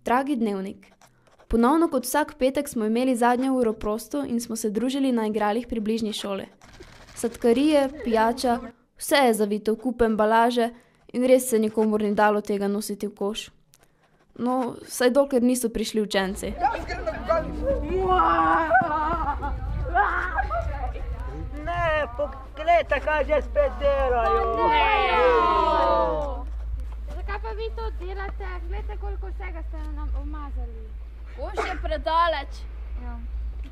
Dragi dnevnik. Ponovno kot vsak petek smo imeli zadnjo uro prosto in smo se družili na igralih pri bližnji šoli. Sladkarije, pijača, vse je zavito v kup embalaže in res se nikomur ni dalo tega nositi v koš. No, saj dokler niso prišli učenci. Ne, poglejte, kaj že spet delajo. Zakaj pa vi to delate? Glejte, koliko vsega ste nam umazali. Koš je predaleč.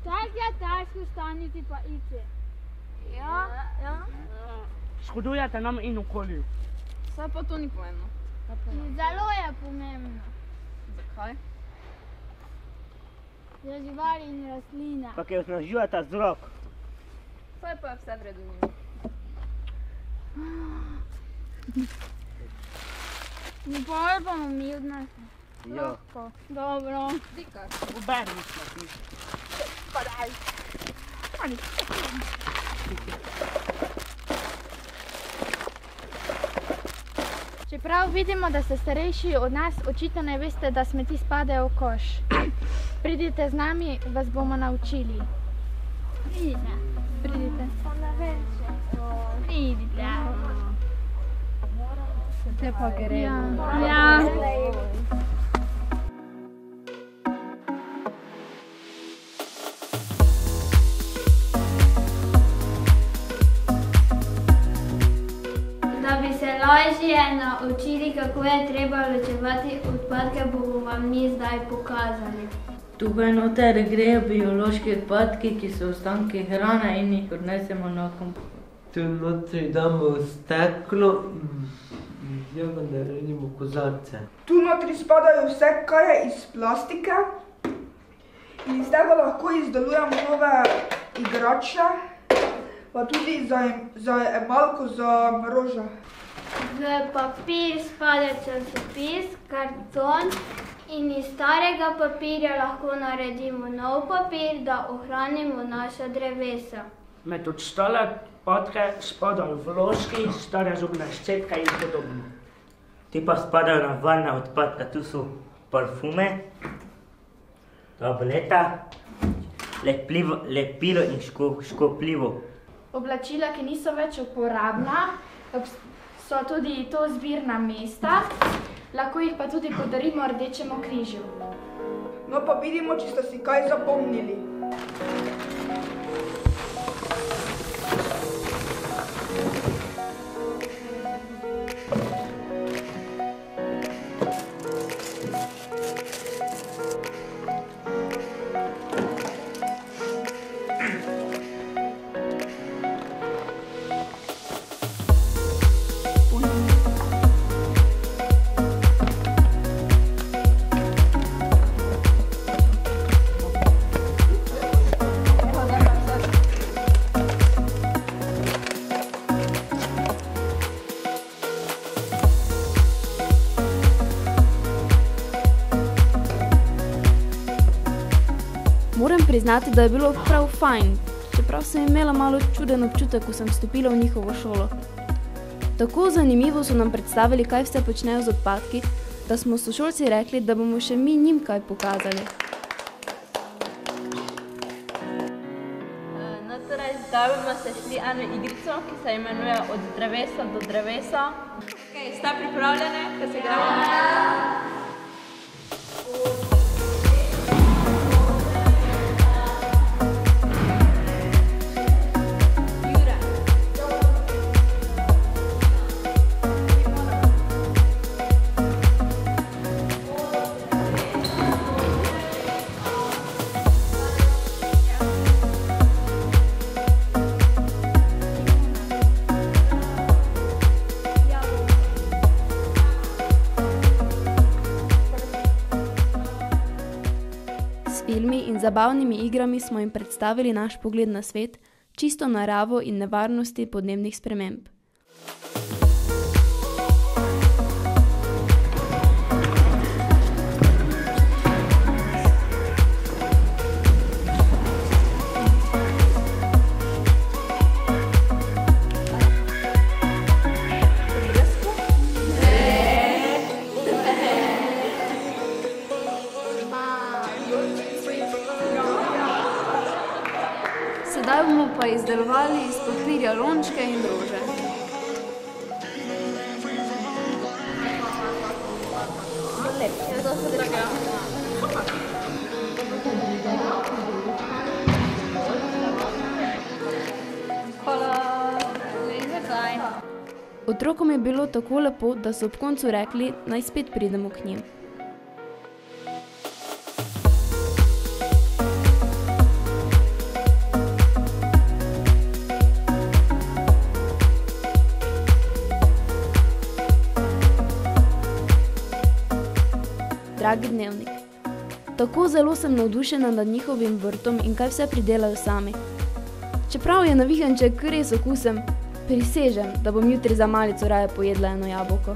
Tak je težko staniti pa iti. Ja. Škodujete nam in okolju. Saj pa to ni pomembno. Zelo je pomembno. Zakaj? Za živali in rastline. Pa ki osnažujete zrak. Saj pa je vse v redu. Bolj bomo mi odnesli. Ja. Dobro. Dikar. Uberni smo piši. Padaj. Čeprav vidimo, da ste starejši od nas, očitno ne veste, da smeti spadajo v koš. Pridite z nami, vas bomo naučili. Pridite. Pa ne vem še. Pridite. Te pa gremo. Ja. Da bi se lažje naučili, kako je treba ločevati odpadke, bomo vam mi zdaj pokazali. Tukaj noter grejo biološki odpadki, ki so ostanki hrane in jih odnesemo na kompost. Tu notri damo steklo in iz njega naredimo kozarce. Tu notri spadajo vse, kar je iz plastike in iz tega lahko izdelujemo nove igrače, pa tudi za emalko za rože. V papir spada časopis, karton in iz starega papirja lahko naredimo nov papir, da ohranimo naša drevesa. Med ostale odpadke spadajo vložki, stare zubne ščetke in podobno. Ti pa spadajo na varne odpadke, tu so parfume, tableta, lepilo in škopljivo. Oblačila, ki niso več uporabna, so tudi to zbirna mesta, lahko jih pa tudi podarimo Rdečemu križu. No pa vidimo, če ste si kaj zapomnili. Moram priznati, da je bilo prav fajn, čeprav sem imela malo čuden občutek, ko sem vstopila v njihovo šolo. Tako zanimivo so nam predstavili, kaj vse počnejo z odpadki, da smo sošolci rekli, da bomo še mi njim kaj pokazali. No, torej, zdaj bomo se šli eno igrico, ki se imenuje Od drevesa do drevesa. Sta pripravljene, ko se gremo? S filmi in zabavnimi igrami smo jim predstavili naš pogled na svet, čisto naravo in nevarnosti podnebnih sprememb. Zdaj bomo pa izdelovali iz papirja lončke in rože. Otrokom je bilo tako lepo, da so ob koncu rekli, naj spet pridemo k njim. Dragi dnevnik, tako zelo sem navdušena nad njihovim vrtom in kaj vse pridelajo sami. Čeprav je navihanček res okusen, prisežem, da bom jutri za malico raje pojedla eno jabolko.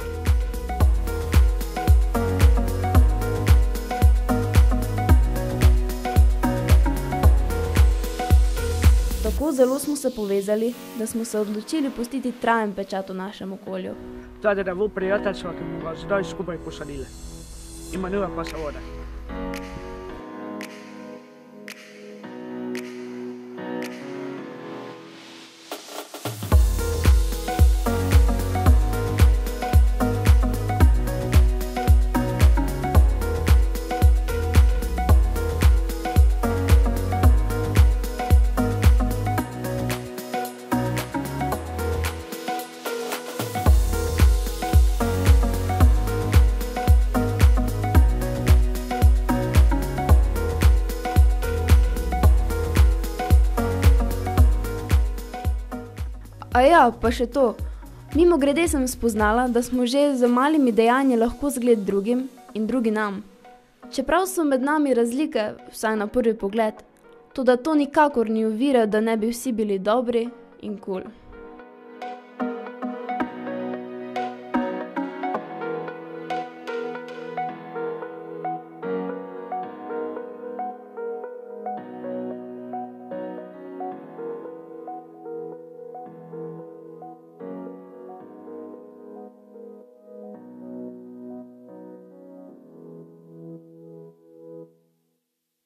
Tako zelo smo se povezali, da smo se odločili pustiti trajen pečat v našem okolju. To je drevo prijateljstva, ki bomo ga zdaj skupaj posadili. Imenuje pa se Vode. A ja, pa še to. Mimogrede sem spoznala, da smo že z malimi dejanji lahko zgled drugim in drugi nam. Čeprav so med nami razlike, vsaj na prvi pogled, toda to nikakor ni ovira, da ne bi vsi bili dobri in kul.